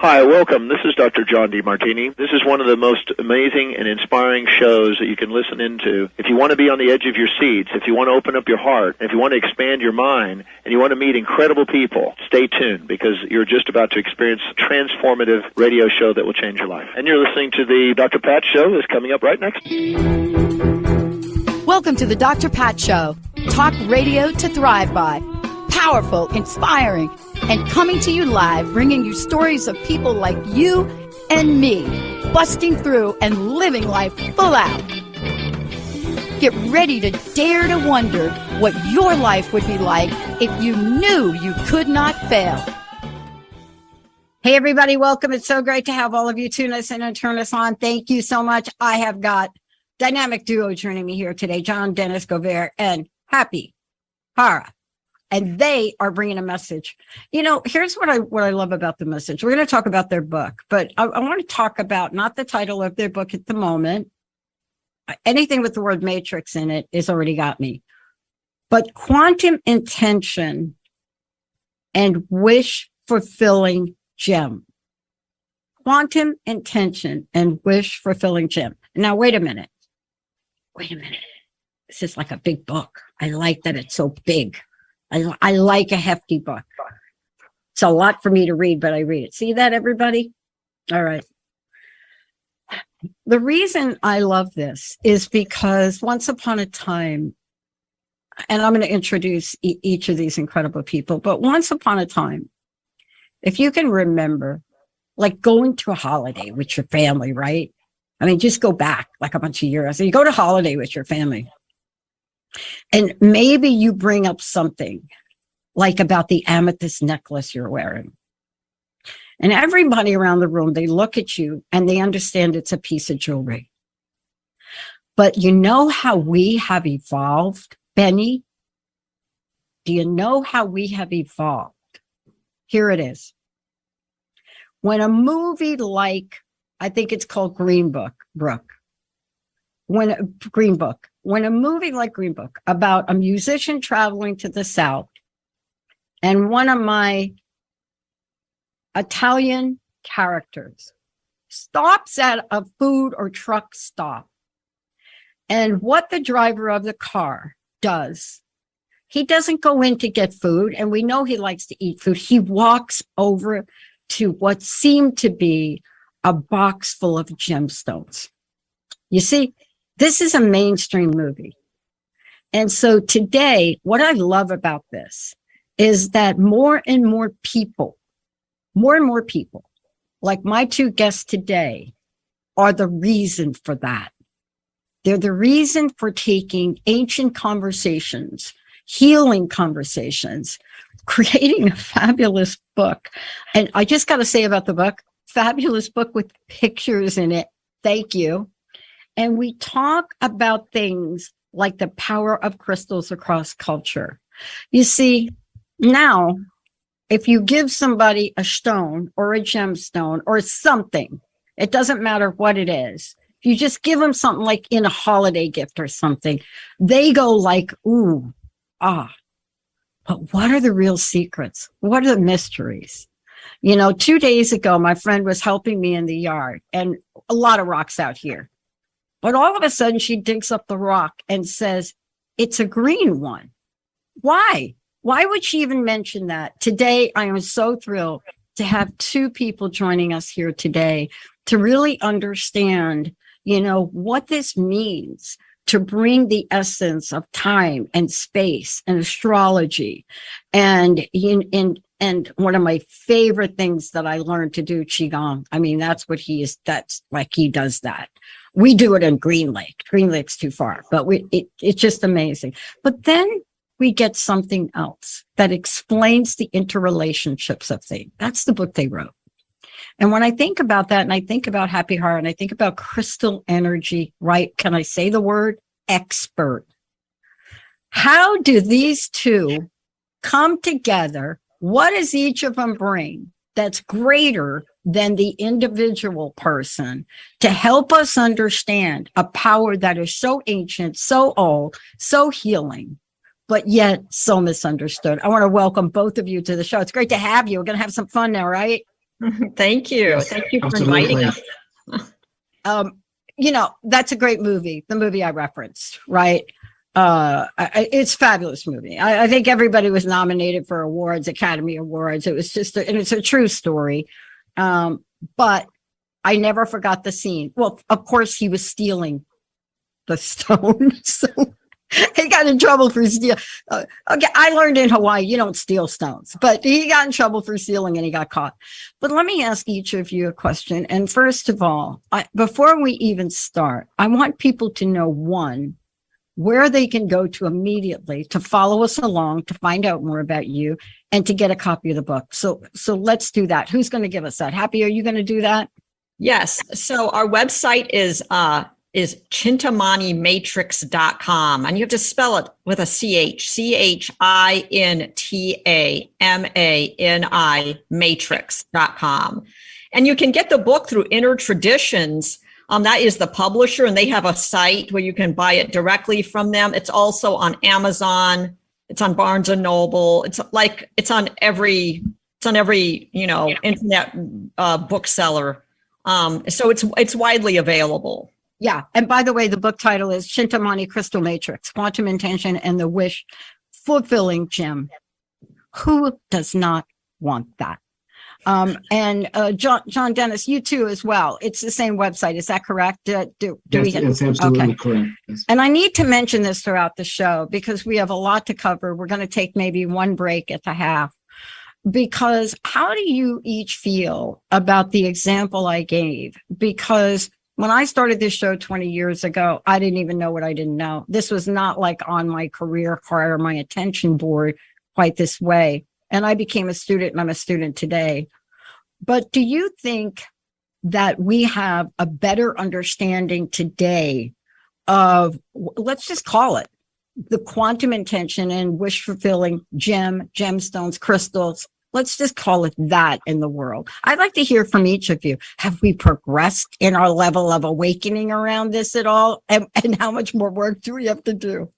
Hi, welcome. This is Dr. John DeMartini. This is one of the most amazing and inspiring shows that you can listen into. If you want to be on the edge of your seats, if you want to open up your heart, if you want to expand your mind, and you want to meet incredible people, stay tuned because you're just about to experience a transformative radio show that will change your life. And you're listening to the Dr. Pat Show that's coming up right next. Welcome to the Dr. Pat Show. Talk radio to thrive by. Powerful, inspiring, and coming to you live, bringing you stories of people like you and me, busting through and living life full out. Get ready to dare to wonder what your life would be like if you knew you could not fail. Hey, everybody, welcome. It's so great to have all of you tune us in and turn us on. Thank you so much. I have got dynamic duo joining me here today, Johndennis, Govert, and Hapi, Hara. And they are bringing a message. You know, here's what I love about the message. We're going to talk about their book, but I want to talk about not the title of their book at the moment. Anything with the word matrix in it has already got me. But quantum intention and wish fulfilling gem. Quantum intention and wish fulfilling gem. Now, wait a minute. This is like a big book. I like that it's so big. I like a hefty book. It's a lot for me to read, but I read it. See that, everybody? All right. The reason I love this is because once upon a time, and I'm going to introduce each of these incredible people, but once upon a time, if you can remember, like going to a holiday with your family, right? I mean, just go back like a bunch of years. So you go to holiday with your family. And maybe you bring up something like about the amethyst necklace you're wearing. And everybody around the room, they look at you and they understand it's a piece of jewelry. But you know how we have evolved, Benny? Do you know how we have evolved? Here it is. When a movie like, I think it's called Green Book, when a movie like Green Book about a musician traveling to the South and one of my Italian characters stops at a food or truck stop, and what the driver of the car does, he doesn't go in to get food, and we know he likes to eat food. He walks over to what seemed to be a box full of gemstones. You see, this is a mainstream movie. And so today, what I love about this is that more and more people, like my two guests today, are the reason for that. They're the reason for taking ancient conversations, healing conversations, creating a fabulous book. And I just got to say about the book, fabulous book with pictures in it. Thank you. And we talk about things like the power of crystals across culture. You see, now, if you give somebody a stone or a gemstone or something, it doesn't matter what it is. If you just give them something like in a holiday gift or something, they go like, ooh, ah. But what are the real secrets? What are the mysteries? You know, 2 days ago, my friend was helping me in the yard, and a lot of rocks out here. But all of a sudden, she digs up the rock and says, it's a green one. Why? Why would she even mention that? Today, I am so thrilled to have two people joining us here today to really understand, you know, what this means to bring the essence of time and space and astrology. And one of my favorite things that I learned to do, Qigong. I mean, that's what he is. That's like he does that. We do it in Green Lake. Green Lake's too far, but it's just amazing. But then we get something else that explains the interrelationships of things. That's the book they wrote. And when I think about that, and I think about Hapi, Hara, and I think about crystal energy, right? Can I say the word expert? How do these two come together? What does each of them bring that's greater than the individual person to help us understand a power that is so ancient, so old, so healing, but yet so misunderstood? I want to welcome both of you to the show. It's great to have you. We're going to have some fun now, right? Thank you. Yes, Thank you for absolutely. inviting us. That's a great movie. The movie I referenced, right? It's a fabulous movie. I think everybody was nominated for awards, Academy Awards. It was just, and it's a true story. But I never forgot the scene. Well, of course, he was stealing the stone. So he got in trouble for stealing. Okay, I learned in Hawaii, you don't steal stones, but he got in trouble for stealing and he got caught. But let me ask each of you a question. And first of all, before we even start, I want people to know, one, where they can go to immediately to follow us along, to find out more about you, and to get a copy of the book. So let's do that. Who's going to give us that? Happy, are you going to do that? Yes. So our website is chintamanimatrix.com, and you have to spell it with a CH, CHINTAMANI matrix.com. And you can get the book through Inner Traditions. That is the publisher, and they have a site where you can buy it directly from them. It's also on Amazon. It's on Barnes and Noble. It's on every internet bookseller. So it's widely available. Yeah. And by the way, the book title is Chintamani Crystal Matrix, Quantum Intention and the Wish Fulfilling Gem. Who does not want that? And Johndennis, you too as well. It's the same website. Is that correct? Yes, it's absolutely correct. Yes. And I need to mention this throughout the show because we have a lot to cover. We're going to take maybe one break at the half. Because how do you each feel about the example I gave? Because when I started this show 20 years ago, I didn't even know what I didn't know. This was not like on my career card or my attention board quite this way. And I became a student, and I'm a student today. But do you think that we have a better understanding today of, let's just call it, the quantum intention and wish fulfilling gemstones, crystals? Let's just call it that in the world. I'd like to hear from each of you. Have we progressed in our level of awakening around this at all? And how much more work do we have to do?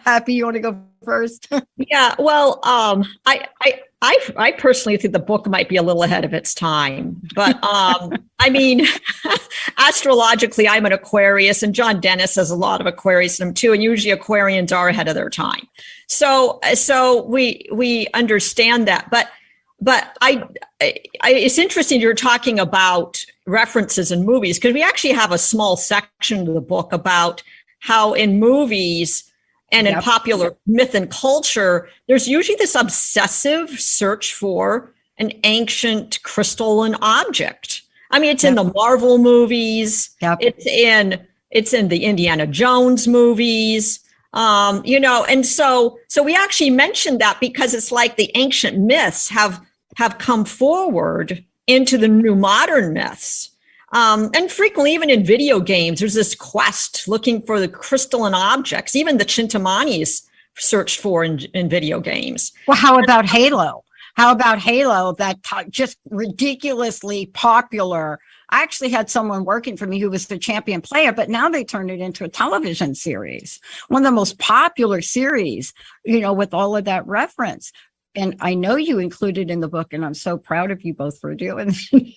Happy, you want to go first? Yeah, well, I personally think the book might be a little ahead of its time, but I mean, astrologically, I'm an Aquarius, and Johndennis has a lot of Aquarius in him too, and usually Aquarians are ahead of their time. So we understand that, but it's interesting you're talking about references in movies, because we actually have a small section of the book about how in movies and in popular myth and culture, there's usually this obsessive search for an ancient crystalline object. I mean, it's in the Marvel movies. It's in the Indiana Jones movies. And so we actually mentioned that because it's like the ancient myths have come forward into the new modern myths. And frequently, even in video games, there's this quest looking for the crystalline objects. Even the Chintamani is searched for in video games. Well, how about Halo? How about Halo, that just ridiculously popular? I actually had someone working for me who was the champion player, but now they turned it into a television series, one of the most popular series, with all of that reference. And I know you included in the book, and I'm so proud of you both for doing it.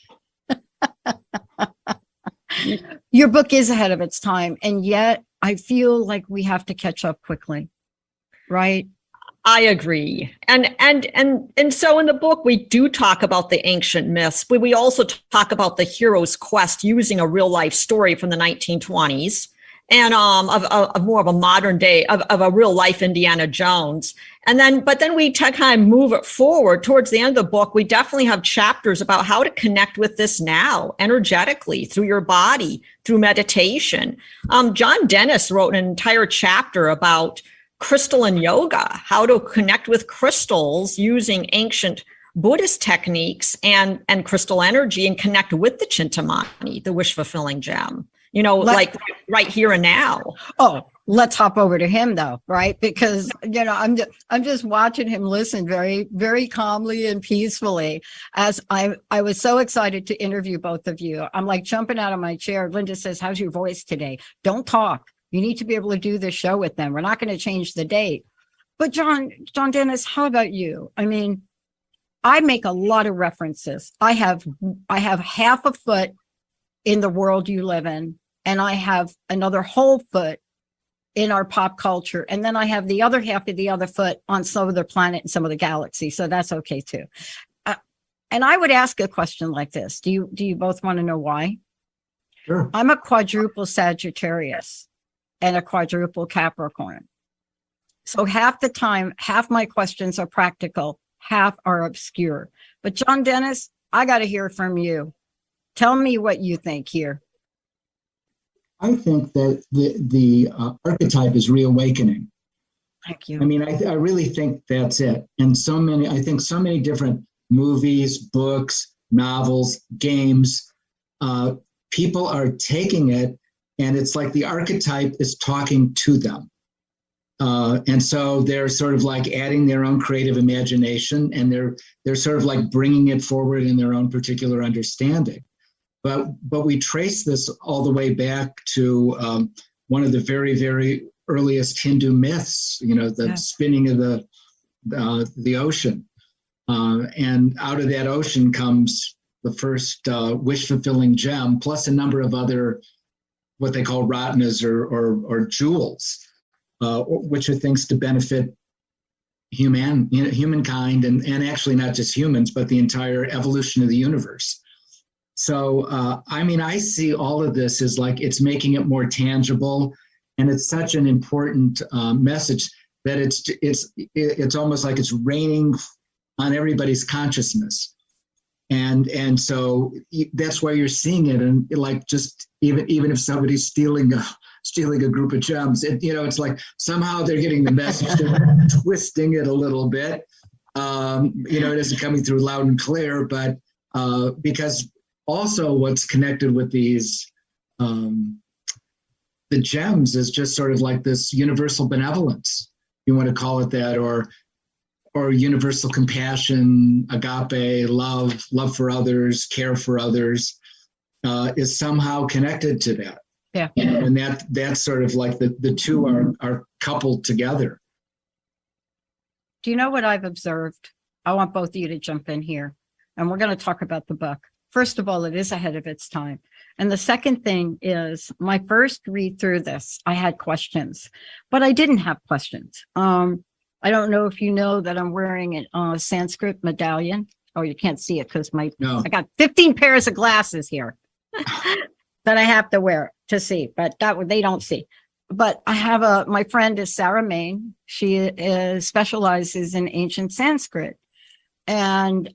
Your book is ahead of its time, and yet I feel like we have to catch up quickly, right? I agree. And so in the book, we do talk about the ancient myths, but we also talk about the hero's quest using a real life story from the 1920s and of more of a modern day of a real life Indiana Jones. But then we kind of move it forward towards the end of the book. We definitely have chapters about how to connect with this now energetically through your body, through meditation. Johndennis wrote an entire chapter about crystalline yoga, how to connect with crystals using ancient Buddhist techniques and crystal energy and connect with the Chintamani, the wish fulfilling gem, like right here and now. Oh, let's hop over to him though, right? Because, I'm just watching him listen very, very calmly and peacefully as I was so excited to interview both of you. I'm like jumping out of my chair. Linda says, how's your voice today? Don't talk. You need to be able to do this show with them. We're not going to change the date. But Johndennis, how about you? I mean, I make a lot of references. I have half a foot in the world you live in, and I have another whole foot in our pop culture. And then I have the other half of the other foot on some other planet and some of the galaxy. So that's okay too. And I would ask a question like this. Do you both want to know why? Sure. I'm a quadruple Sagittarius and a quadruple Capricorn. So half the time, half my questions are practical, half are obscure. But Johndennis, I got to hear from you. Tell me what you think here. I think that the archetype is reawakening. Thank you. I mean, I really think that's it. And so many different movies, books, novels, games, people are taking it, and it's like the archetype is talking to them. And so they're sort of like adding their own creative imagination, and they're sort of like bringing it forward in their own particular understanding. But we trace this all the way back to one of the very, very earliest Hindu myths, the spinning of the ocean. And out of that ocean comes the first wish-fulfilling gem, plus a number of other what they call ratnas or jewels, which are things to benefit humankind, and actually not just humans, but the entire evolution of the universe. So, I see all of this as like it's making it more tangible, and it's such an important message that it's almost like it's raining on everybody's consciousness, and so that's why you're seeing it, and like just even if somebody's stealing a group of gems, it's like somehow they're getting the message, they're twisting it a little bit. It isn't coming through loud and clear, but because also what's connected with these the gems is just sort of like this universal benevolence, you want to call it that, or universal compassion, agape, love for others, care for others, is somehow connected to that. Yeah. And that's sort of like the two are coupled together. Do you know what I've observed? I want both of you to jump in here, and we're going to talk about the book. First of all, it is ahead of its time. And the second thing is, my first read through this, I had questions, but I didn't have questions. I don't know if you know that I'm wearing a Sanskrit medallion. Oh, you can't see it because I got 15 pairs of glasses here that I have to wear to see, but they don't see. But I have my friend is Sarah Main. She specializes in ancient Sanskrit, and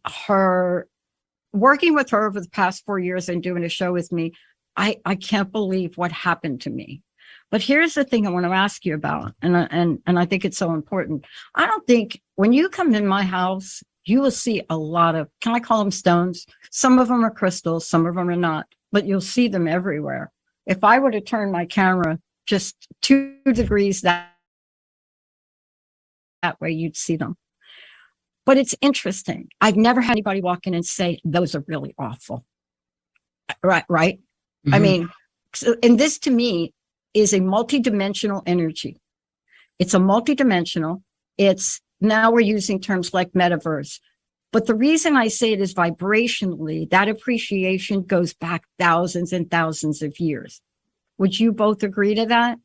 working with her over the past 4 years and doing a show with me, I can't believe what happened to me. But here's the thing I want to ask you about, and I think it's so important. I don't think when you come in my house, you will see a lot of, can I call them stones? Some of them are crystals, some of them are not, but you'll see them everywhere. If I were to turn my camera just 2 degrees that way, you'd see them. But it's interesting. I've never had anybody walk in and say, those are really awful. Right? Mm-hmm. I mean, and this to me is a multidimensional energy. It's a multidimensional. Now we're using terms like metaverse. But the reason I say it is vibrationally, that appreciation goes back thousands and thousands of years. Would you both agree to that?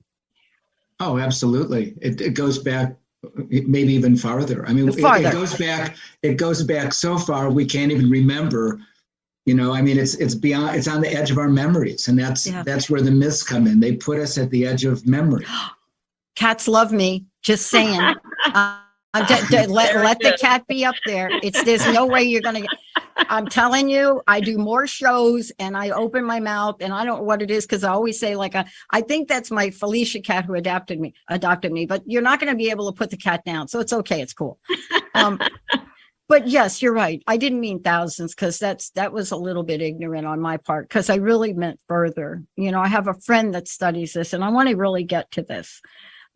Oh, absolutely. It goes back maybe even farther. I mean, it goes back so far we can't even remember. It's beyond. It's on the edge of our memories, and that's where the myths come in. They put us at the edge of memory. Cats love me. Just saying. Let the cat be up there. There's no way you're gonna. I'm telling you, I do more shows and I open my mouth and I don't know what it is, because I always say I think that's my Felicia cat who adopted me, but you're not going to be able to put the cat down. So it's okay. It's cool. But yes, you're right. I didn't mean thousands, because that was a little bit ignorant on my part, because I really meant further. I have a friend that studies this, and I want to really get to this,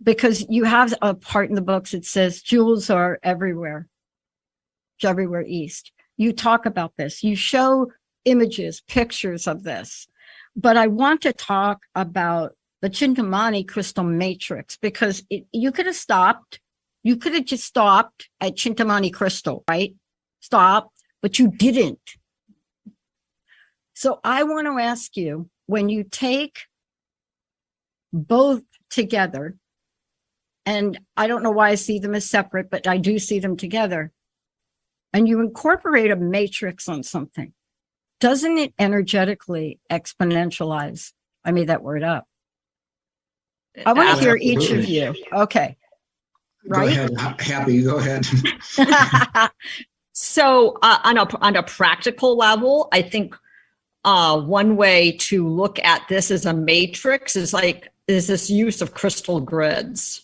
because you have a part in the books that says jewels are everywhere east. You talk about this. You show images, pictures of this. But I want to talk about the Chintamani crystal matrix, because you could have stopped. You could have just stopped at Chintamani crystal, right? stop, but you didn't. So I want to ask you, when you take both together, and I don't know why I see them as separate, but I do see them together, and you incorporate a matrix on something, doesn't it energetically exponentialize? I made that word up. I want to hear each of you. Okay. Right? Go ahead, Happy, go ahead. So on a practical level, I think one way to look at this as a matrix is this use of crystal grids.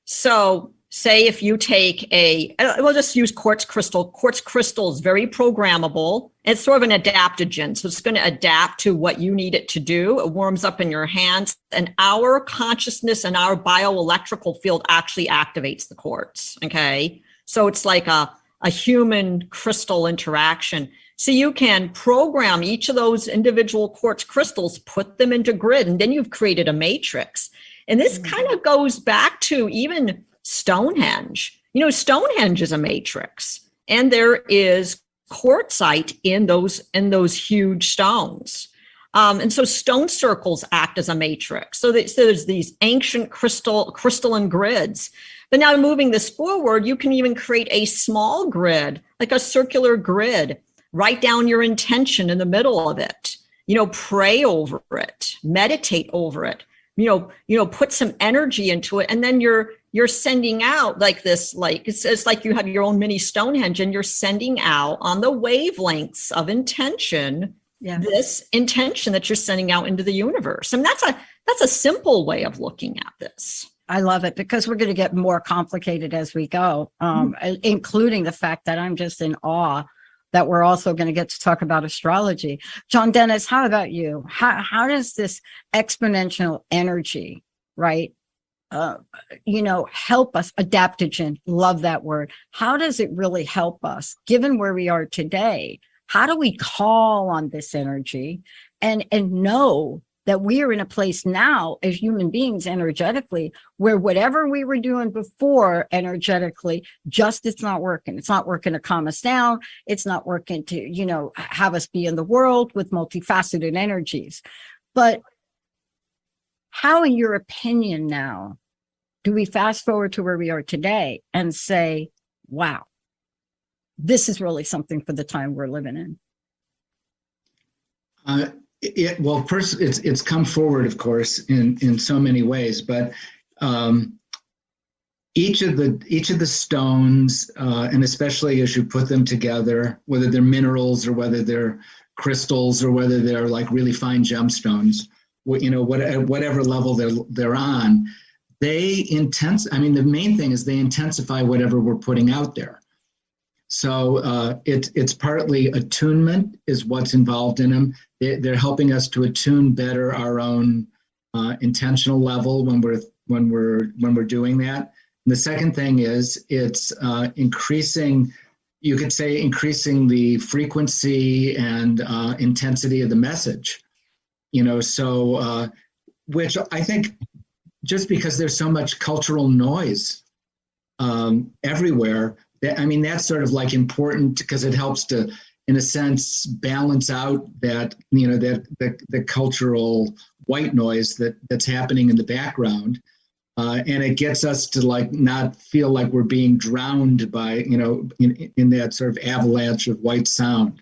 So say if you take we'll just use quartz crystal. Quartz crystal is very programmable. It's sort of an adaptogen. So it's going to adapt to what you need it to do. It warms up in your hands, and our consciousness and our bioelectrical field actually activates the quartz. Okay. So it's like a human crystal interaction. So you can program each of those individual quartz crystals, put them into grid, and then you've created a matrix. And this kind of goes back to even Stonehenge. Stonehenge is a matrix, and there is quartzite in those huge stones. And so stone circles act as a matrix. So there's these ancient crystalline grids. But now moving this forward, you can even create a small grid, like a circular grid. Write down your intention in the middle of it. Pray over it, meditate over it. Put some energy into it, and then you're sending out like this, like it's like you have your own mini Stonehenge, and you're sending out on the wavelengths of intention, this intention that you're sending out into the universe. And that's a simple way of looking at this. I love it, because we're going to get more complicated as we go, including the fact that I'm just in awe that we're also going to get to talk about astrology. Johndennis, how about you? How does this exponential energy, right, help us? Adaptogen, love that word. How does it really help us, given where we are today? How do we call on this energy and know that we are in a place now as human beings energetically where whatever we were doing before energetically, it's not working. It's not working to calm us down. It's not working to, have us be in the world with multifaceted energies. But how, in your opinion now, do we fast forward to where we are today and say, wow, this is really something for the time we're living in? First, it's come forward, of course, in so many ways, but each of the stones, and especially as you put them together, whether they're minerals or whether they're crystals or whether they're like really fine gemstones, whatever level they're on, the main thing is they intensify whatever we're putting out there. So it's partly attunement is what's involved in them. They're helping us to attune better our own intentional level when we're doing that. And the second thing is it's increasing the frequency and intensity of the message. Which I think, just because there's so much cultural noise everywhere. That's sort of like important, because it helps to, in a sense, balance out that, the cultural white noise that's happening in the background. And it gets us to not feel like we're being drowned by, in that sort of avalanche of white sound.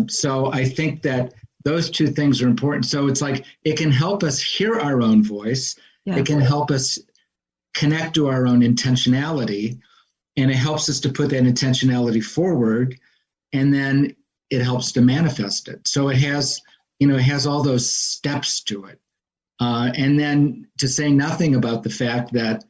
So I think that those two things are important. So it's like, it can help us hear our own voice. Yeah. It can help us connect to our own intentionality. And it helps us to put that intentionality forward, and then it helps to manifest it. So it has all those steps to it. And then to say nothing about the fact that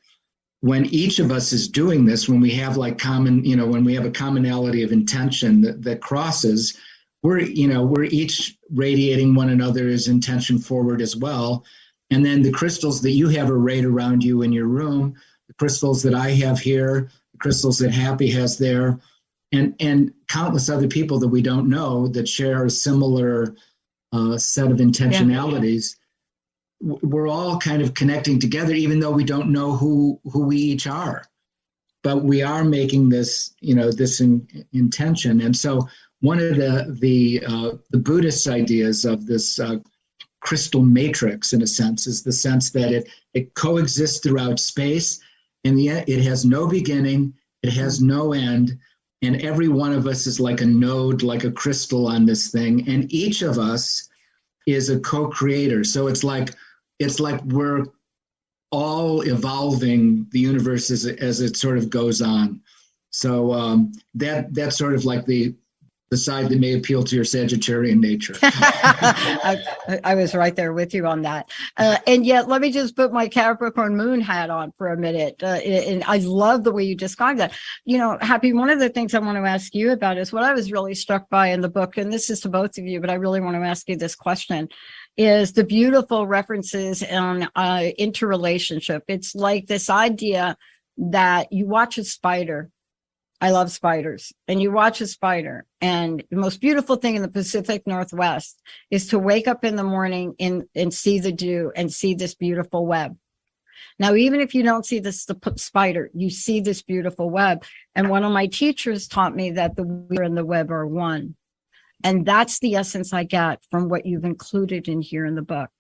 when each of us is doing this, when we have when we have a commonality of intention that crosses, we're each radiating one another's intention forward as well. And then the crystals that you have arrayed around you in your room, the crystals that I have here, crystals that Hapi has there, and countless other people that we don't know that share a similar set of intentionalities. Yeah. We're all kind of connecting together, even though we don't know who we each are. but we are making this, this intention. And so one of the Buddhist ideas of this crystal matrix, in a sense, is the sense that it coexists throughout space, and yet it has no beginning, it has no end, and every one of us is like a node, like a crystal on this thing, and each of us is a co-creator. So it's like we're all evolving the universe as it sort of goes on. So that's sort of like the side that may appeal to your Sagittarian nature. I was right there with you on that. And yet, let me just put my Capricorn moon hat on for a minute. And I love the way you describe that. Happy, one of the things I want to ask you about is what I was really struck by in the book, and this is to both of you, but I really want to ask you this question, is the beautiful references on interrelationship. It's like this idea that you watch a spider. I love spiders. And you watch a spider, and the most beautiful thing in the Pacific Northwest is to wake up in the morning and see the dew and see this beautiful web. Now, even if you don't see the spider, you see this beautiful web. And one of my teachers taught me that the weaver and the web are one. And that's the essence I get from what you've included in here in the book.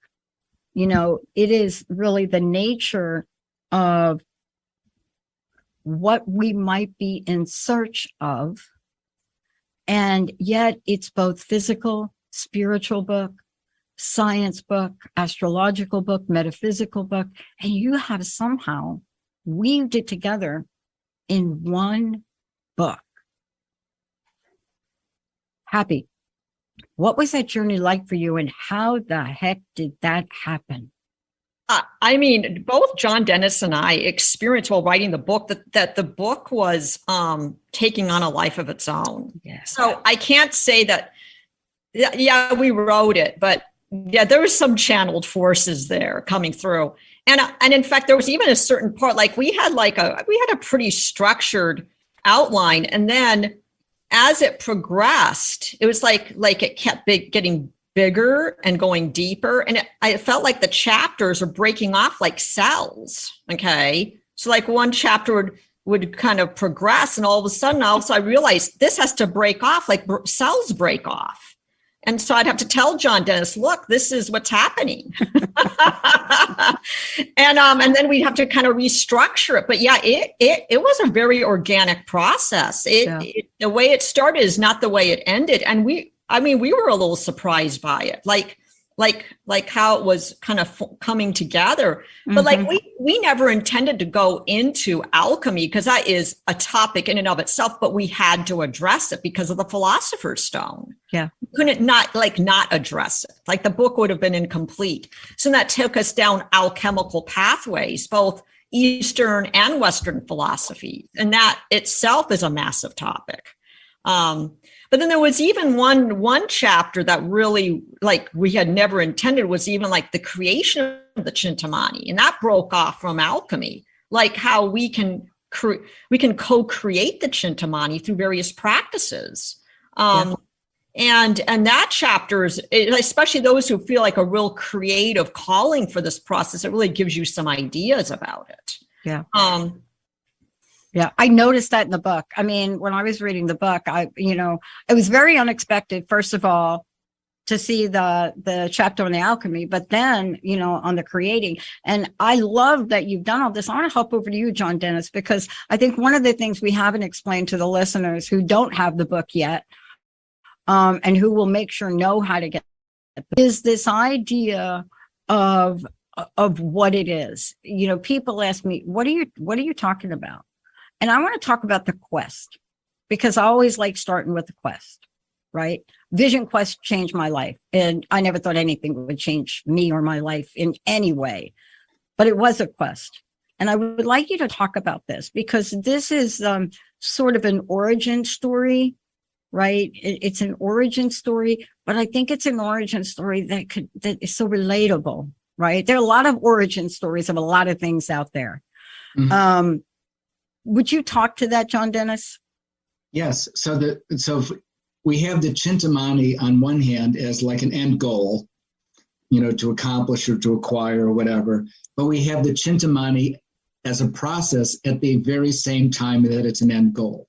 It is really the nature of what we might be in search of. And yet it's both physical, spiritual book, science book, astrological book, metaphysical book, and you have somehow weaved it together in one book. Happy, what was that journey like for you, and how the heck did that happen? Both Johndennis and I experienced while writing the book that the book was taking on a life of its own. Yes. So I can't say that, yeah, we wrote it, but yeah, there was some channeled forces there coming through. And in fact, there was even a certain part, like we had a pretty structured outline. And then as it progressed, it was like it kept getting bigger and going deeper. And I felt like the chapters are breaking off like cells. Okay. So like one chapter would kind of progress, and all of a sudden also I realized this has to break off, like cells break off. And so I'd have to tell Johndennis, look, this is what's happening. and then we'd have to kind of restructure it. But yeah, it was a very organic process. The way it started is not the way it ended. And we were a little surprised by it, like how it was kind of coming together. But like we never intended to go into alchemy, because that is a topic in and of itself, but we had to address it because of the Philosopher's Stone. Yeah. We couldn't not address it. Like the book would have been incomplete. So that took us down alchemical pathways, both Eastern and Western philosophy. And that itself is a massive topic. But then there was even one chapter that really, like, we had never intended, was even like the creation of the Chintamani, and that broke off from alchemy, like how we can co-create the Chintamani through various practices. And that chapter is, especially those who feel like a real creative calling for this process, it really gives you some ideas about it. Yeah. Yeah, I noticed that in the book. I mean, when I was reading the book, it was very unexpected, first of all, to see the chapter on the alchemy, but then, on the creating. And I love that you've done all this. I want to hop over to you, Johndennis, because I think one of the things we haven't explained to the listeners who don't have the book yet, and who will make sure know how to get it, is this idea of what it is. People ask me, what are you talking about? And I want to talk about the quest, because I always like starting with the quest, right? Vision Quest changed my life. And I never thought anything would change me or my life in any way, but it was a quest. And I would like you to talk about this, because this is sort of an origin story, right? It's an origin story, but I think it's an origin story that is so relatable, right? There are a lot of origin stories of a lot of things out there. Mm-hmm. Would you talk to that, Johndennis? Yes. So we have the Chintamani on one hand as like an end goal, to accomplish or to acquire or whatever. But we have the Chintamani as a process at the very same time that it's an end goal.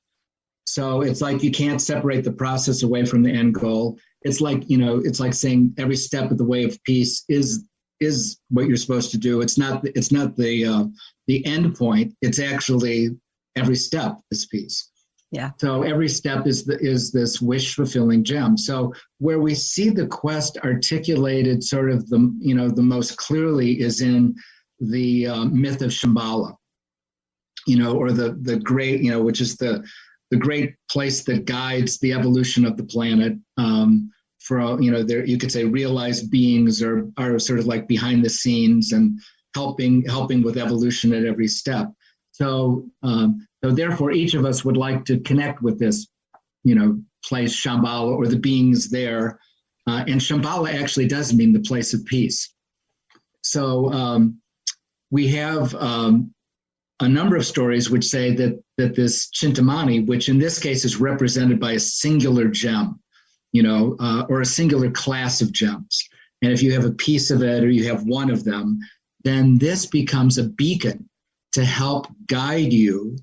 So it's like you can't separate the process away from the end goal. It's like, it's like saying every step of the way of peace is what you're supposed to do. It's not the end point. It's actually every step is peace. Yeah. So every step is this wish fulfilling gem. So where we see the quest articulated sort of the most clearly is in the myth of Shambhala, or the great, which is the great place that guides the evolution of the planet. There you could say realized beings are sort of like behind the scenes and helping with evolution at every step. So therefore, each of us would like to connect with this, place Shambhala or the beings there. And Shambhala actually does mean the place of peace. So we have a number of stories which say that this Chintamani, which in this case is represented by a singular gem, or a singular class of gems. And if you have a piece of it or you have one of them, then this becomes a beacon to help guide you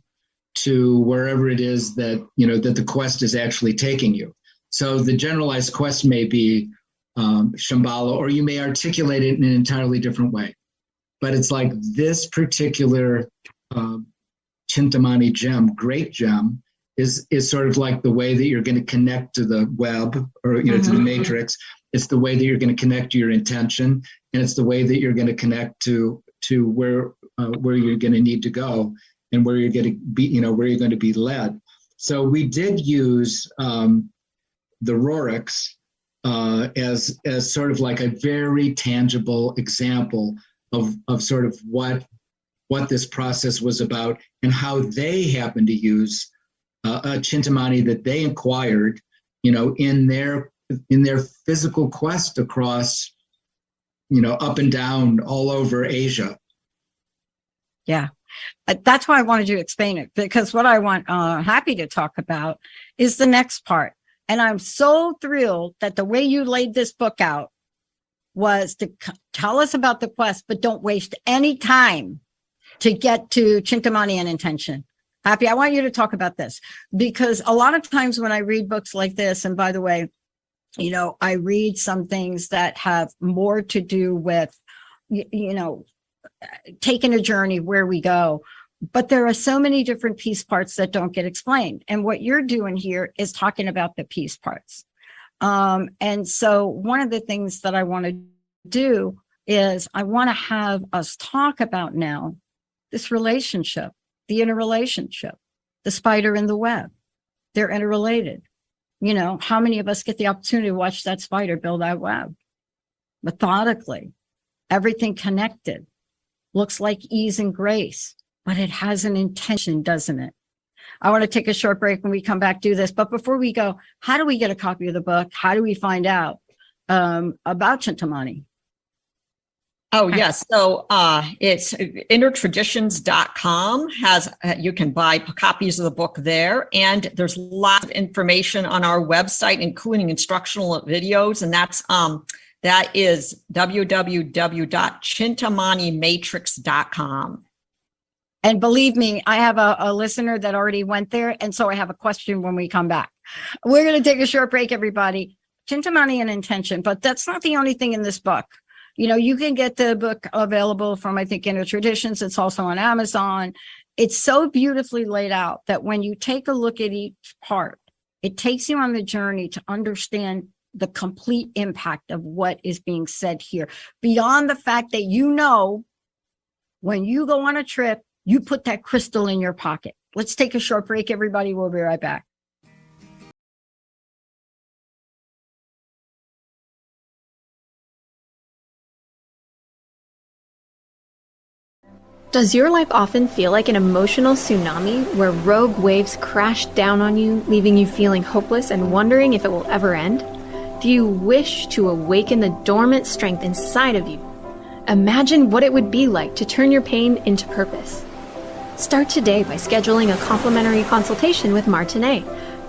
to wherever it is that, that the quest is actually taking you. So the generalized quest may be Shambhala, or you may articulate it in an entirely different way. But it's like this particular Chintamani gem, great gem, is sort of like the way that you're going to connect to the web or to the matrix. It's the way that you're going to connect to your intention, and it's the way that you're going to connect to where you're going to need to go and where you're going to be, where you're going to be led. So we did use the Rorix as sort of like a very tangible example of sort of what this process was about and how they happened to use a Chintamani that they acquired, in their physical quest across, up and down all over Asia. Yeah. That's why I wanted you to explain it, because what I want Hapi to talk about is the next part. And I'm so thrilled that the way you laid this book out was to tell us about the quest, but don't waste any time to get to Chintamani and intention. Hapi, I want you to talk about this, because a lot of times when I read books like this, and by the way, I read some things that have more to do with, taking a journey where we go, but there are so many different piece parts that don't get explained. And what you're doing here is talking about the piece parts. And so one of the things that I want to do is I want to have us talk about now this relationship, the interrelationship, the spider and the web. They're interrelated. How many of us get the opportunity to watch that spider build that web? Methodically, everything connected. Looks like ease and grace, but it has an intention, doesn't it? I want to take a short break. When we come back, do this. But before we go, how do we get a copy of the book? How do we find out about Chintamani? Oh, yes. So it's innertraditions.com you can buy copies of the book there. And there's lots of information on our website, including instructional videos. And that is www.chintamanimatrix.com. And believe me, I have a listener that already went there. And so I have a question when we come back. We're going to take a short break, everybody. Chintamani and intention, but that's not the only thing in this book. You can get the book available from, I think, Inner Traditions. It's also on Amazon. It's so beautifully laid out that when you take a look at each part, it takes you on the journey to understand the complete impact of what is being said here. Beyond the fact that when you go on a trip, you put that crystal in your pocket. Let's take a short break, everybody. We'll be right back. Does your life often feel like an emotional tsunami where rogue waves crash down on you, leaving you feeling hopeless and wondering if it will ever end? Do you wish to awaken the dormant strength inside of you? Imagine what it would be like to turn your pain into purpose. Start today by scheduling a complimentary consultation with Martinet.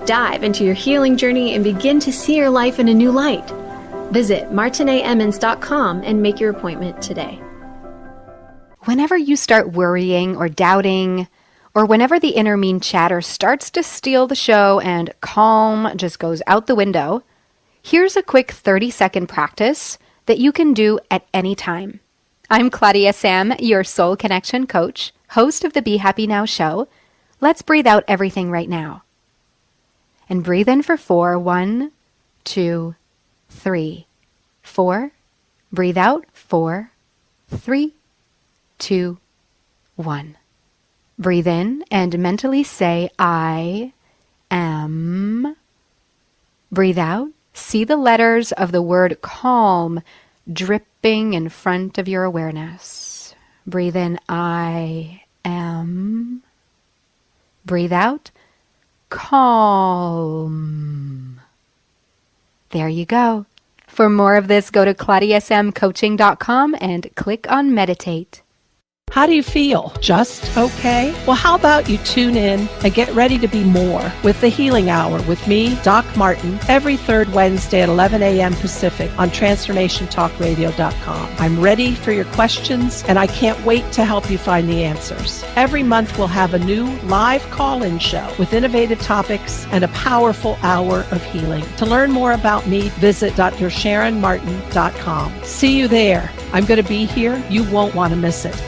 Dive into your healing journey and begin to see your life in a new light. Visit martinetemmons.com and make your appointment today. Whenever you start worrying or doubting, or whenever the inner mean chatter starts to steal the show and calm just goes out the window, here's a quick 30-second practice that you can do at any time. I'm Claudia Sam, your Soul Connection coach, host of the Be Happy Now show. Let's breathe out everything right now. And breathe in for 4. 1, 2, 3. 4. Breathe out. 4, 3, 2, 1. Breathe in and mentally say, I am. Breathe out. See the letters of the word calm dripping in front of your awareness. Breathe in, I am. Breathe out, calm. There you go. For more of this, go to claudiasmcoaching.com and click on meditate. How do you feel? Just okay? Well, how about you tune in and get ready to be more with the Healing Hour with me, Doc Martin, every third Wednesday at 11 a.m. Pacific on TransformationTalkRadio.com. I'm ready for your questions, and I can't wait to help you find the answers. Every month, we'll have a new live call-in show with innovative topics and a powerful hour of healing. To learn more about me, visit drsharonmartin.com. See you there. I'm going to be here. You won't want to miss it.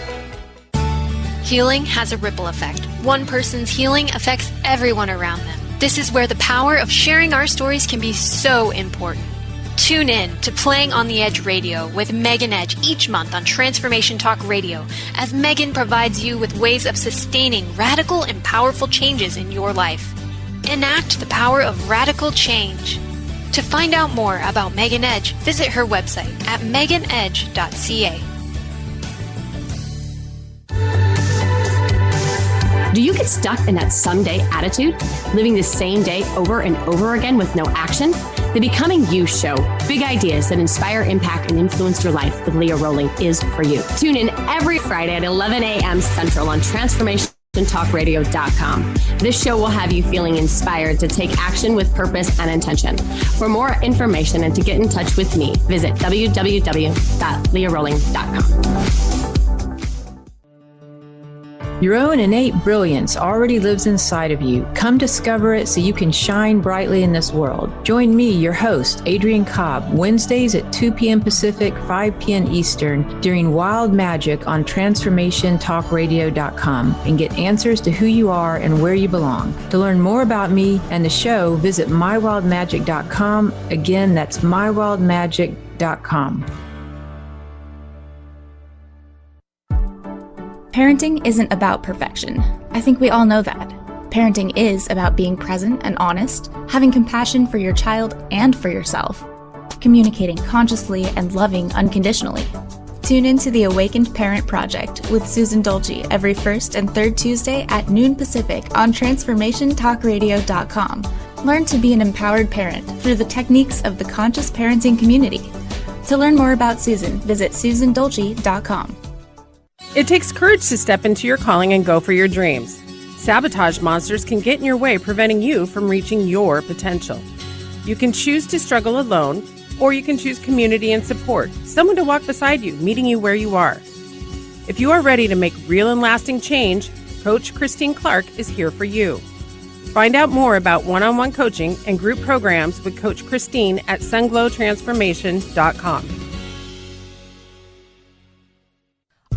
Healing has a ripple effect. One person's healing affects everyone around them. This is where the power of sharing our stories can be so important. Tune in to Playing on the Edge Radio with Megan Edge each month on Transformation Talk Radio, as Megan provides you with ways of sustaining radical and powerful changes in your life. Enact the power of radical change. To find out more about Megan Edge, visit her website at meganedge.ca. Do you get stuck in that someday attitude, living the same day over and over again with no action? The Becoming You show, big ideas that inspire, impact, and influence your life with Leah Rowling is for you. Tune in every Friday at 11 a.m. Central on TransformationTalkRadio.com. This show will have you feeling inspired to take action with purpose and intention. For more information and to get in touch with me, visit www.leahrowling.com. Your own innate brilliance already lives inside of you. Come discover it so you can shine brightly in this world. Join me, your host, Adrienne Cobb, Wednesdays at 2 p.m. Pacific, 5 p.m. Eastern, during Wild Magic on TransformationTalkRadio.com, and get answers to who you are and where you belong. To learn more about me and the show, visit mywildmagic.com. Again, that's mywildmagic.com. Parenting isn't about perfection. I think we all know that. Parenting is about being present and honest, having compassion for your child and for yourself, communicating consciously and loving unconditionally. Tune into the Awakened Parent Project with Susan Dolce every first and third Tuesday at noon Pacific on TransformationTalkRadio.com. Learn to be an empowered parent through the techniques of the conscious parenting community. To learn more about Susan, visit susandolce.com. It takes courage to step into your calling and go for your dreams. Sabotage monsters can get in your way, preventing you from reaching your potential. You can choose to struggle alone, or you can choose community and support, someone to walk beside you, meeting you where you are. If you are ready to make real and lasting change, Coach Christine Clark is here for you. Find out more about one-on-one coaching and group programs with Coach Christine at sunglowtransformation.com.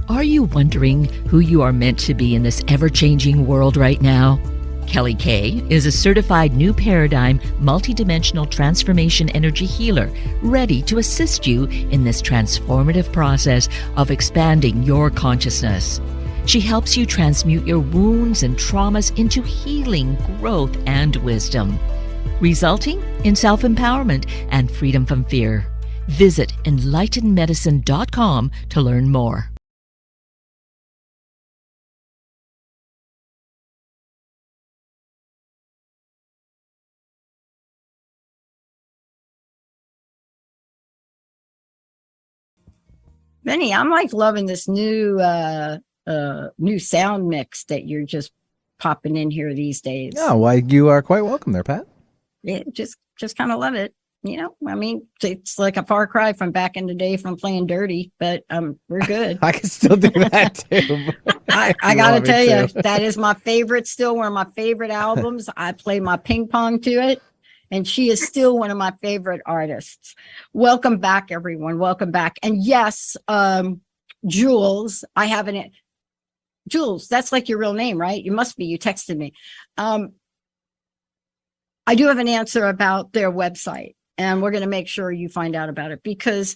Are you wondering who you are meant to be in this ever-changing world right now? Kelly Kay is a certified New Paradigm multidimensional transformation energy healer, ready to assist you in this transformative process of expanding your consciousness. She helps you transmute your wounds and traumas into healing, growth, and wisdom, resulting in self-empowerment and freedom from fear. Visit enlightenedmedicine.com to learn more. Benny, I'm like loving this new sound mix that you're just popping in here these days. Yeah, why you are quite welcome there, Pat. Yeah, just kind of love it. I mean, it's like a far cry from back in the day from playing dirty, but we're good. I can still do that too. I gotta tell you, that is my favorite, still one of my favorite albums. I play my ping pong to it, and she is still one of my favorite artists. Welcome back, everyone. Welcome back. And yes, Jules, Jules, that's like your real name, right? You must be. You texted me. I do have an answer about their website, and we're going to make sure you find out about it, because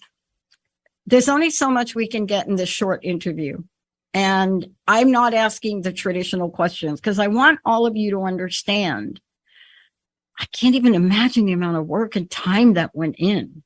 there's only so much we can get in this short interview. And I'm not asking the traditional questions because I want all of you to understand. I can't even imagine the amount of work and time that went in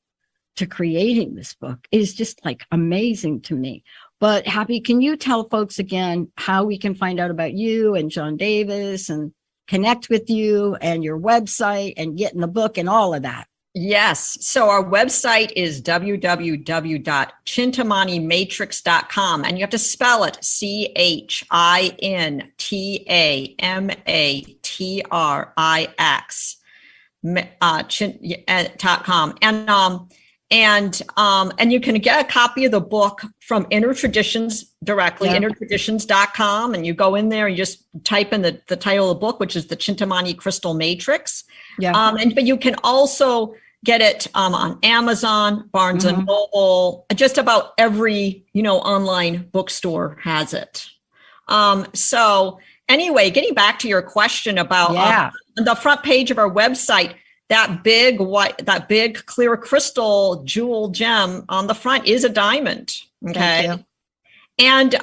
to creating this book. It is just like amazing to me. But Hapi, can you tell folks again how we can find out about you and John Davis and connect with you and your website and get in the book and all of that? Yes. So our website is www.chintamanimatrix.com, and you have to spell it CHINTAMATRIX.com. And you can get a copy of the book from Inner Traditions directly, innertraditions.com. And you go in there and you just type in the title of the book, which is the Chintamani Crystal Matrix. But you can also get it on Amazon, Barnes and Noble, just about every, online bookstore has it. So anyway, getting back to your question about the front page of our website, that big clear crystal jewel gem on the front is a diamond. Okay. And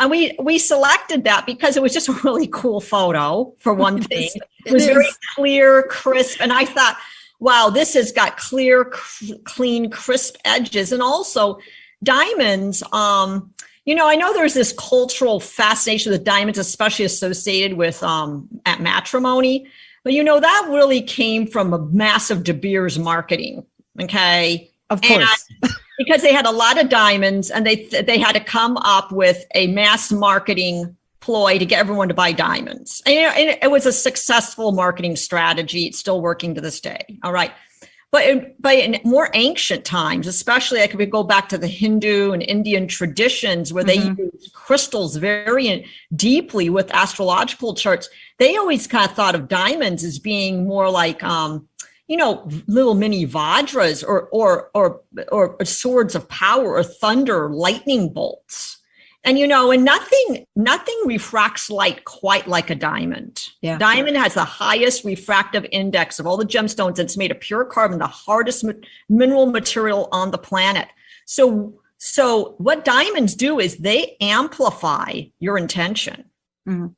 we selected that because it was just a really cool photo, for one thing. It was very clear, crisp. And I thought, wow, this has got clear, clean, crisp edges. And also diamonds, I know there's this cultural fascination with diamonds, especially associated with at matrimony. But, that really came from a massive De Beers marketing. Okay. Of course. And because they had a lot of diamonds, and they had to come up with a mass marketing ploy to get everyone to buy diamonds. And, it was a successful marketing strategy. It's still working to this day. All right. But in more ancient times, especially like if we go back to the Hindu and Indian traditions where they use crystals very deeply with astrological charts, they always kind of thought of diamonds as being more like, little mini Vajras or swords of power or thunder, lightning bolts. And, and nothing refracts light quite like a diamond. Yeah. Diamond has the highest refractive index of all the gemstones. It's made of pure carbon, the hardest mineral material on the planet. So what diamonds do is they amplify your intention. Mm-hmm.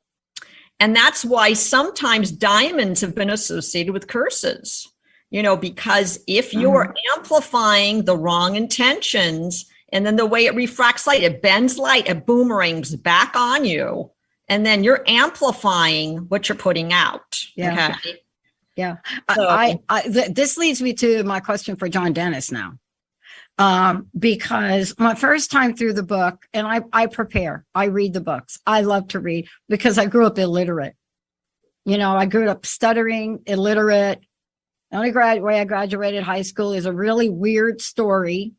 And that's why sometimes diamonds have been associated with curses, because if you're amplifying the wrong intentions, and then the way it refracts light, it bends light, it boomerangs back on you. And then you're amplifying what you're putting out. Yeah. Okay? Yeah. So, this leads me to my question for Johndennis now. Because my first time through the book, and I prepare, I read the books. I love to read because I grew up illiterate. I grew up stuttering, illiterate. The only way I graduated high school is a really weird story.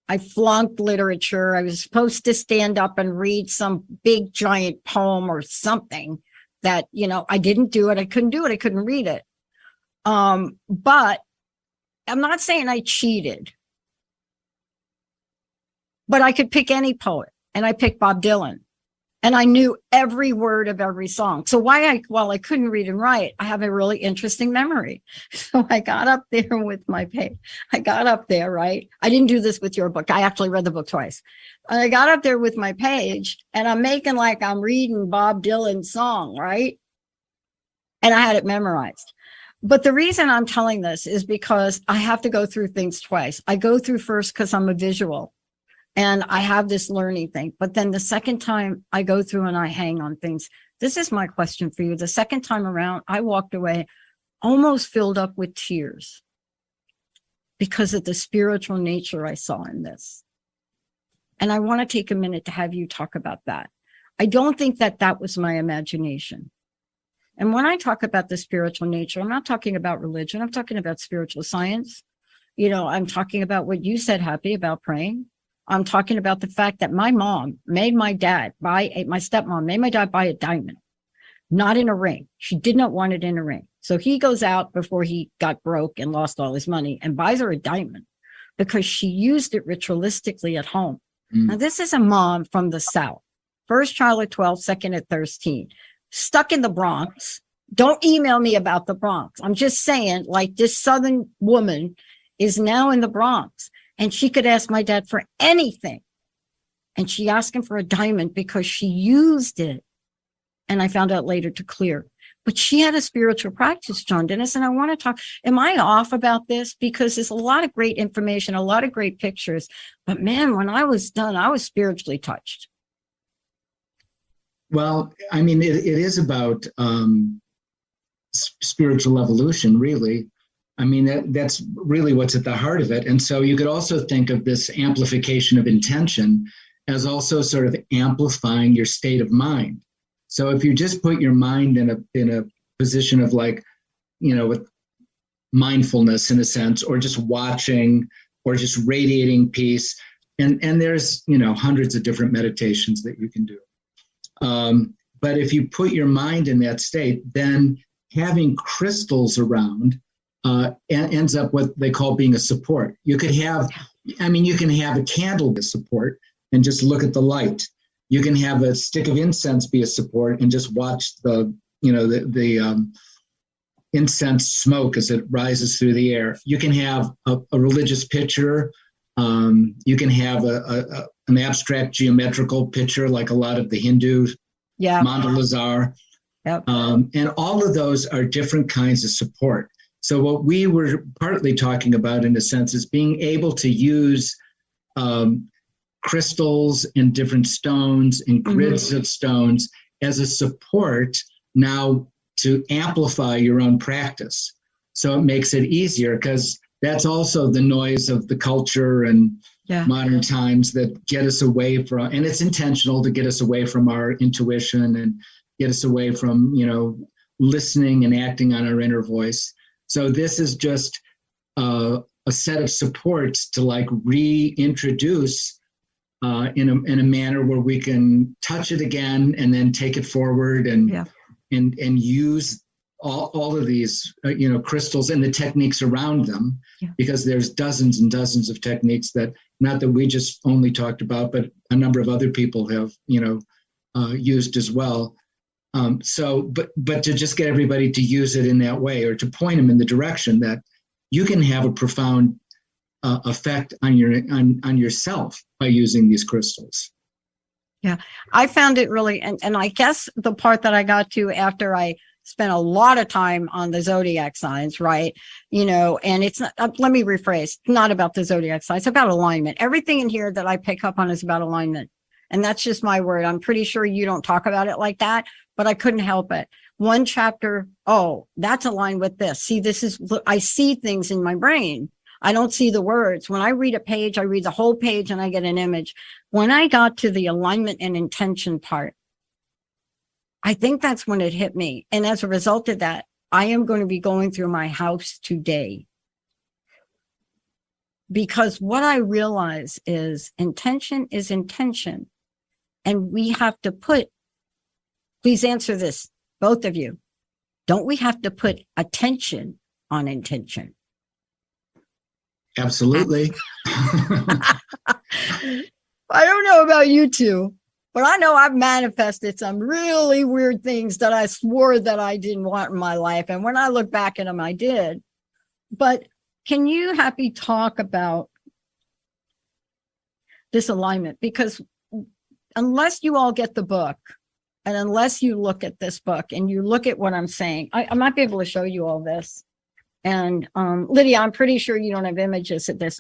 I flunked literature. I was supposed to stand up and read some big giant poem or something that, I didn't do it. I couldn't do it. I couldn't read it. But I'm not saying I cheated, but I could pick any poet, and I picked Bob Dylan, and I knew every word of every song. So while I couldn't read and write, I have a really interesting memory. So I got up there with my page. I got up there, right? I didn't do this with your book. I actually read the book twice. I got up there with my page, and I'm making like I'm reading Bob Dylan's song, right? And I had it memorized. But the reason I'm telling this is because I have to go through things twice. I go through first because I'm a visual. And I have this learning thing. But then the second time I go through and I hang on things, this is my question for you. The second time around, I walked away almost filled up with tears because of the spiritual nature I saw in this. And I want to take a minute to have you talk about that. I don't think that was my imagination. And when I talk about the spiritual nature, I'm not talking about religion. I'm talking about spiritual science. I'm talking about what you said, Happy, about praying. I'm talking about the fact that my mom made my dad my stepmom made my dad buy a diamond, not in a ring. She did not want it in a ring. So he goes out before he got broke and lost all his money and buys her a diamond because she used it ritualistically at home. Now, this is a mom from the South. First child at 12, second at 13, stuck in the Bronx. Don't email me about the Bronx. I'm just saying, like, this Southern woman is now in the Bronx and she could ask my dad for anything. And she asked him for a diamond because she used it. And I found out later to clear. But she had a spiritual practice, Johndennis. And I want to talk, am I off about this? Because there's a lot of great information, a lot of great pictures. But man, when I was done, I was spiritually touched. Well, I mean, it is about spiritual evolution, really. I mean, that's really what's at the heart of it. And so you could also think of this amplification of intention as also sort of amplifying your state of mind. So if you just put your mind in a position of, like, with mindfulness in a sense, or just watching, or just radiating peace, and there's hundreds of different meditations that you can do. But if you put your mind in that state, then having crystals around ends up what they call being a support. You can have a candle as support and just look at the light. You can have a stick of incense be a support and just watch the incense smoke as it rises through the air. You can have a religious picture. You can have an abstract geometrical picture, like a lot of the Hindu mandalas are. Yep. And all of those are different kinds of support. So what we were partly talking about, in a sense, is being able to use crystals and different stones and grids of stones as a support now to amplify your own practice. So it makes it easier, because that's also the noise of the culture and modern times that get us away from, and it's intentional to get us away from our intuition and get us away from, listening and acting on our inner voice. So this is just a set of supports to, like, reintroduce in a manner where we can touch it again and then take it forward and use all of these crystals and the techniques around them, because there's dozens and dozens of techniques that, not that we just only talked about, but a number of other people have used as well. But to just get everybody to use it in that way, or to point them in the direction that you can have a profound effect on yourself by using these crystals. Yeah, I found it really, and I guess the part that I got to after I spent a lot of time on the zodiac signs, right? And it's not, let me rephrase, not about the zodiac signs, it's about alignment. Everything in here that I pick up on is about alignment. And that's just my word. I'm pretty sure you don't talk about it like that, but I couldn't help it. One chapter, that's aligned with this. See, I see things in my brain. I don't see the words. When I read a page, I read the whole page and I get an image. When I got to the alignment and intention part, I think that's when it hit me. And as a result of that, I am going to be going through my house today. Because what I realize is intention is intention. And we have to please answer this, both of you. Don't we have to put attention on intention? Absolutely. I don't know about you two, but I know I've manifested some really weird things that I swore that I didn't want in my life. And when I look back at them, I did. But can you, Happy, talk about this alignment? Because unless you all get the book, and unless you look at this book and you look at what I'm saying, I might be able to show you all this. And Lydia, I'm pretty sure you don't have images of this.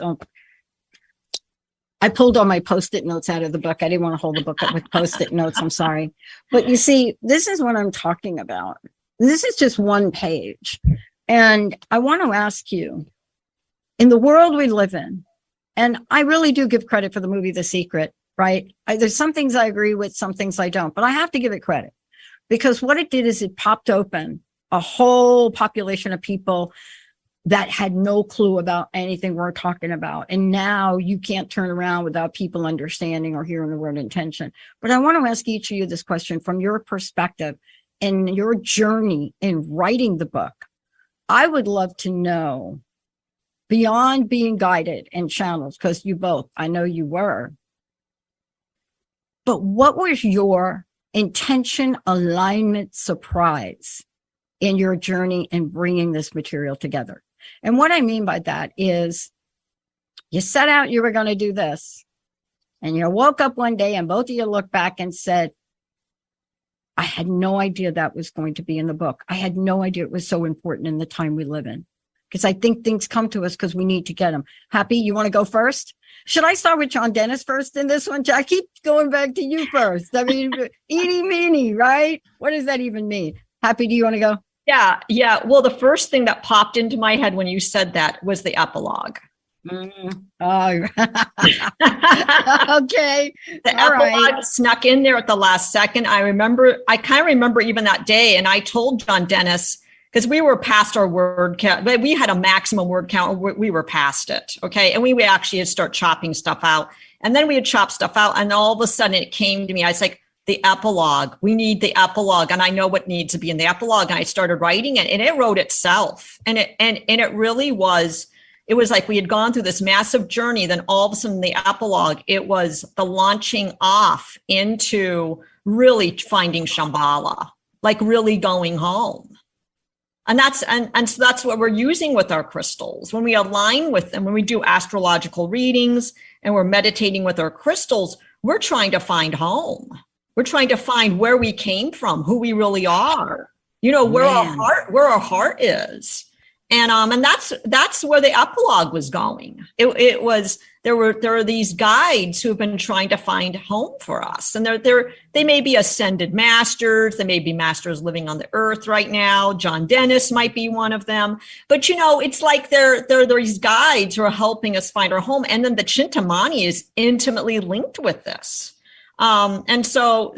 I pulled all my Post-it notes out of the book. I didn't want to hold the book up with Post-it notes. I'm sorry. But you see, this is what I'm talking about. This is just one page. And I want to ask you, in the world we live in, and I really do give credit for the movie The Secret, right? There's some things I agree with, some things I don't, but I have to give it credit, because what it did is it popped open a whole population of people that had no clue about anything we're talking about. And now you can't turn around without people understanding or hearing the word intention. But I want to ask each of you this question from your perspective and your journey in writing the book. I would love to know, beyond being guided and channeled, because you both, I know you were, but what was your intention, alignment, surprise in your journey in bringing this material together? And what I mean by that is you set out, you were going to do this, and you woke up one day and both of you looked back and said, I had no idea that was going to be in the book. I had no idea it was so important in the time we live in. Because I think things come to us because we need to get them. Happy, you want to go first? Should I start with Johndennis first in this one? I keep going back to you first. I mean, eeny meeny, right? What does that even mean? Happy, do you want to go? Yeah. Well, the first thing that popped into my head when you said that was the epilogue. Oh, okay. The epilogue snuck in there at the last second. I kind of remember even that day, and I told Johndennis, because we were past our word count, but we had a maximum word count. We were past it. Okay. And we actually had to start chopping stuff out. And then we had chopped stuff out. And all of a sudden it came to me. I was like, the epilogue, we need the epilogue. And I know what needs to be in the epilogue. And I started writing it, and it wrote itself. And it really was, it was like we had gone through this massive journey. Then all of a sudden the epilogue, it was the launching off into really finding Shambhala, like really going home. And so that's what we're using with our crystals. When we align with them, when we do astrological readings and we're meditating with our crystals, we're trying to find home. We're trying to find where we came from, who we really are, where our heart is. And that's where the epilogue was going. It was, there are these guides who have been trying to find home for us. And they may be ascended masters. They may be masters living on the earth right now. Johndennis might be one of them. But, it's like there are these guides who are helping us find our home. And then the Chintamani is intimately linked with this. And so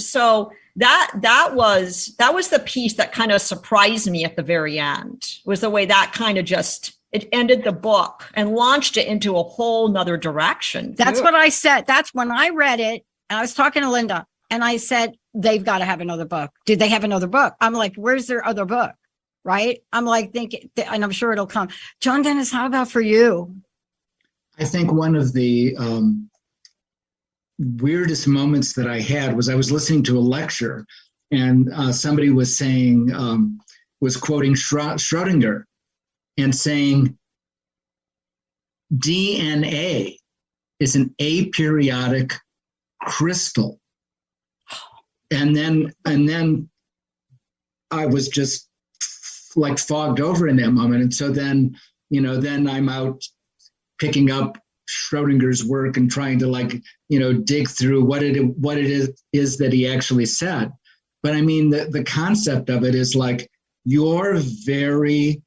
that was the piece that kind of surprised me at the very end, was the way that kind of it ended the book and launched it into a whole nother direction. That's what I said. That's when I read it, and I was talking to Linda, and I said, they've got to have another book. Did they have another book? I'm like, where's their other book? Right? I'm like thinking, and I'm sure it'll come. Johndennis, how about for you? I think one of the weirdest moments that I had was I was listening to a lecture, and somebody was saying, was quoting Schrödinger and saying, DNA is an aperiodic crystal. And then I was just like fogged over in that moment. And so then I'm out picking up Schrödinger's work and trying to dig through what it is that he actually said. But I mean, the concept of it is like your very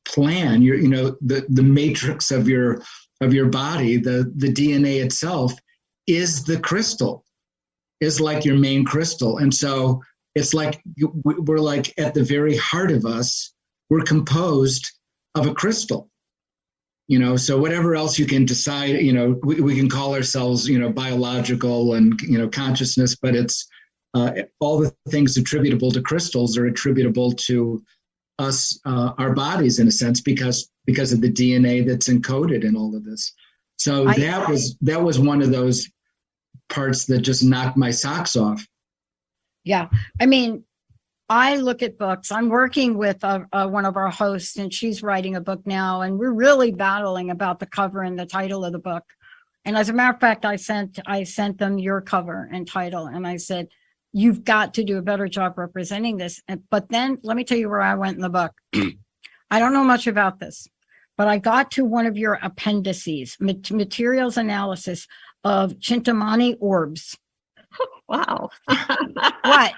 plan, the matrix of your body, the DNA itself is the crystal, is like your main crystal. And so it's like we're like at the very heart of us, we're composed of a crystal. So whatever else you can decide, we can call ourselves, biological and, consciousness, but it's all the things attributable to crystals are attributable to us, our bodies in a sense, because of the DNA that's encoded in all of this. So that was one of those parts that just knocked my socks off. Yeah. I mean, I look at books. I'm working with one of our hosts, and she's writing a book now, and we're really battling about the cover and the title of the book. And as a matter of fact, I sent them your cover and title, and I said, you've got to do a better job representing this. But then let me tell you where I went in the book. I don't know much about this, but I got to one of your appendices, materials analysis of Chintamani orbs. Wow. What?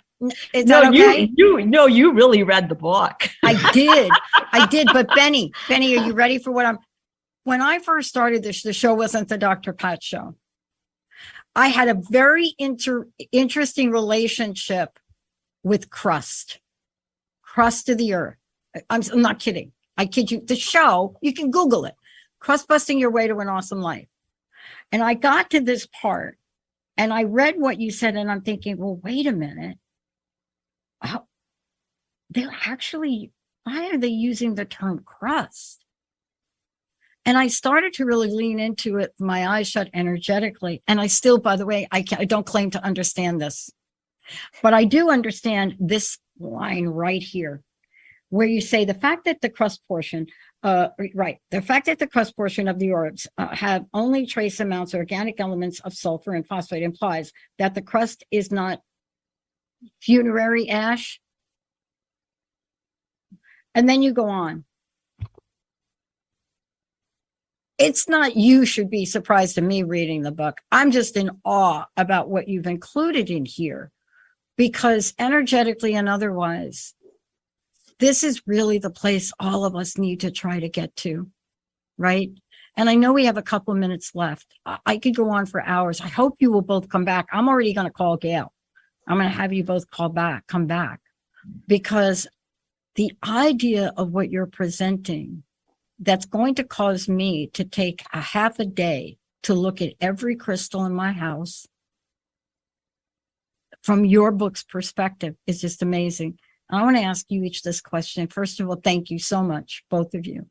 Is that okay? You really read the book. I did. But Benny, are you ready for when I first started this, the show wasn't the Dr. Pat show. I had a very interesting relationship with crust of the earth. I'm not kidding. I kid you. The show, you can Google it. Crust Busting Your Way to an Awesome Life. And I got to this part and I read what you said and I'm thinking, well, wait a minute. Why are they using the term crust? And I started to really lean into it, my eyes shut energetically. And I still, by the way, I don't claim to understand this, but I do understand this line right here, where you say the fact that the crust portion, the fact that the crust portion of the orbs have only trace amounts of organic elements of sulfur and phosphate implies that the crust is not funerary ash. And then you go on. It's not you should be surprised to me reading the book. I'm just in awe about what you've included in here, because energetically and otherwise, this is really the place all of us need to try to get to, right? And I know we have a couple of minutes left. I could go on for hours. I hope you will both come back. I'm already going to call Gail. I'm going to have you both come back, because the idea of what you're presenting, that's going to cause me to take a half a day to look at every crystal in my house from your book's perspective is just amazing. I want to ask you each this question. First of all, thank you so much, both of you.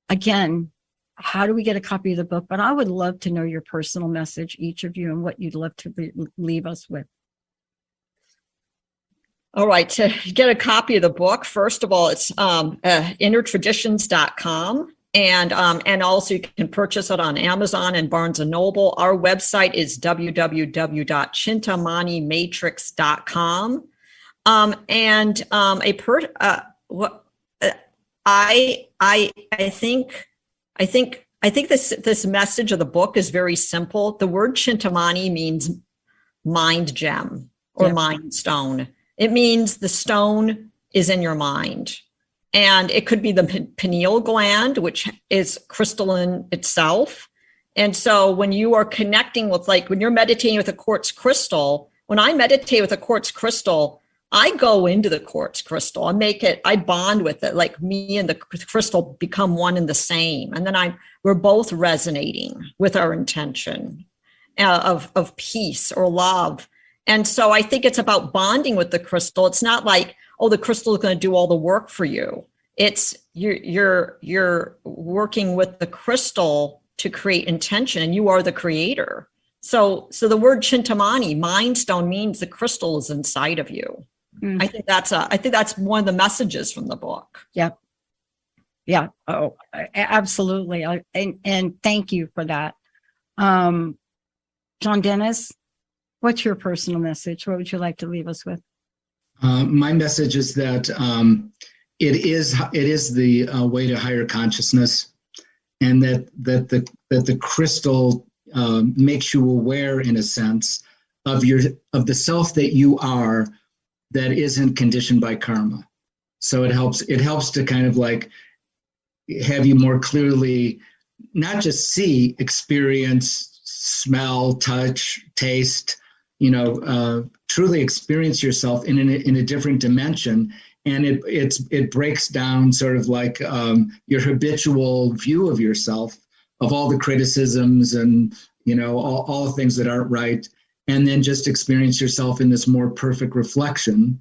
Again, how do we get a copy of the book? But I would love to know your personal message, each of you, and what you'd love to leave us with. All right, to get a copy of the book, first of all, it's innertraditions.com. And also you can purchase it on Amazon and Barnes & Noble. Our website is www.chintamanimatrix.com. I think this message of the book is very simple. The word Chintamani means mind gem or mind stone. It means the stone is in your mind. And it could be the pineal gland, which is crystalline itself. And so when you are connecting with, like when you're meditating with a quartz crystal, when I meditate with a quartz crystal, I go into the quartz crystal. I bond with it, like me and the crystal become one and the same. And then we're both resonating with our intention of peace or love. And so I think it's about bonding with the crystal. It's not like, oh, the crystal is going to do all the work for you. It's you're working with the crystal to create intention, and you are the creator. So the word Chintamani, mind stone, means the crystal is inside of you. I think that's one of the messages from the book. Yep. Yeah. Oh, absolutely. And thank you for that. Johndennis, what's your personal message? What would you like to leave us with? My message is that it is the way to higher consciousness, and that the crystal makes you aware, in a sense, of the self that you are, that isn't conditioned by karma. So it helps to kind of like have you more clearly not just see, experience, smell, touch, taste, truly experience yourself in a different dimension. And it breaks down sort of like your habitual view of yourself, of all the criticisms and, all the things that aren't right. And then just experience yourself in this more perfect reflection.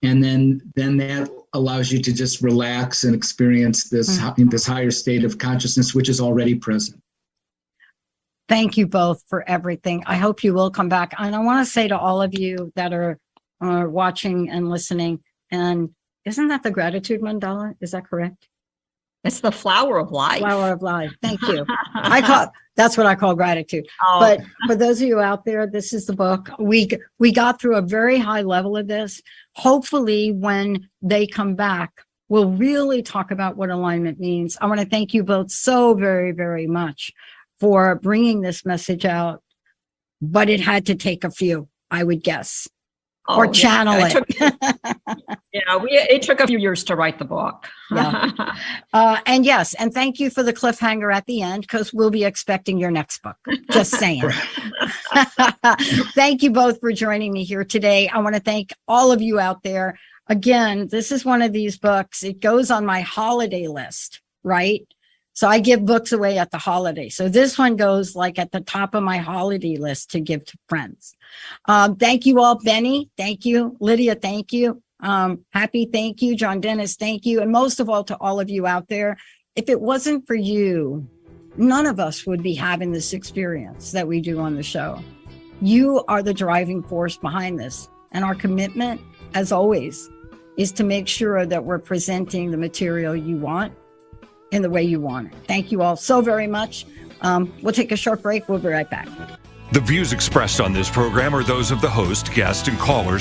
And then that allows you to just relax and experience this higher state of consciousness, which is already present. Thank you both for everything. I hope you will come back. And I want to say to all of you that are watching and listening, and isn't that the gratitude mandala? Is that correct? It's the flower of life. Flower of life. Thank you. That's what I call gratitude. Oh. But for those of you out there, this is the book. We got through a very high level of this. Hopefully when they come back, we'll really talk about what alignment means. I want to thank you both so very, very much for bringing this message out. But it had to take a few, I would guess. Or channel it. It took a few years to write the book. And thank you for the cliffhanger at the end, because we'll be expecting your next book. Just saying. Thank you both for joining me here today. I want to thank all of you out there. Again, this is one of these books. It goes on my holiday list, right? So I give books away at the holiday. So this one goes like at the top of my holiday list to give to friends. Thank you all. Benny, thank you. Lydia, thank you. Happy, thank you. Johndennis, thank you. And most of all, to all of you out there, if it wasn't for you, none of us would be having this experience that we do on the show. You are the driving force behind this. And our commitment, as always, is to make sure that we're presenting the material you want in the way you want it. Thank you all so very much. We'll take a short break. We'll be right back. The views expressed on this program are those of the host, guests, and callers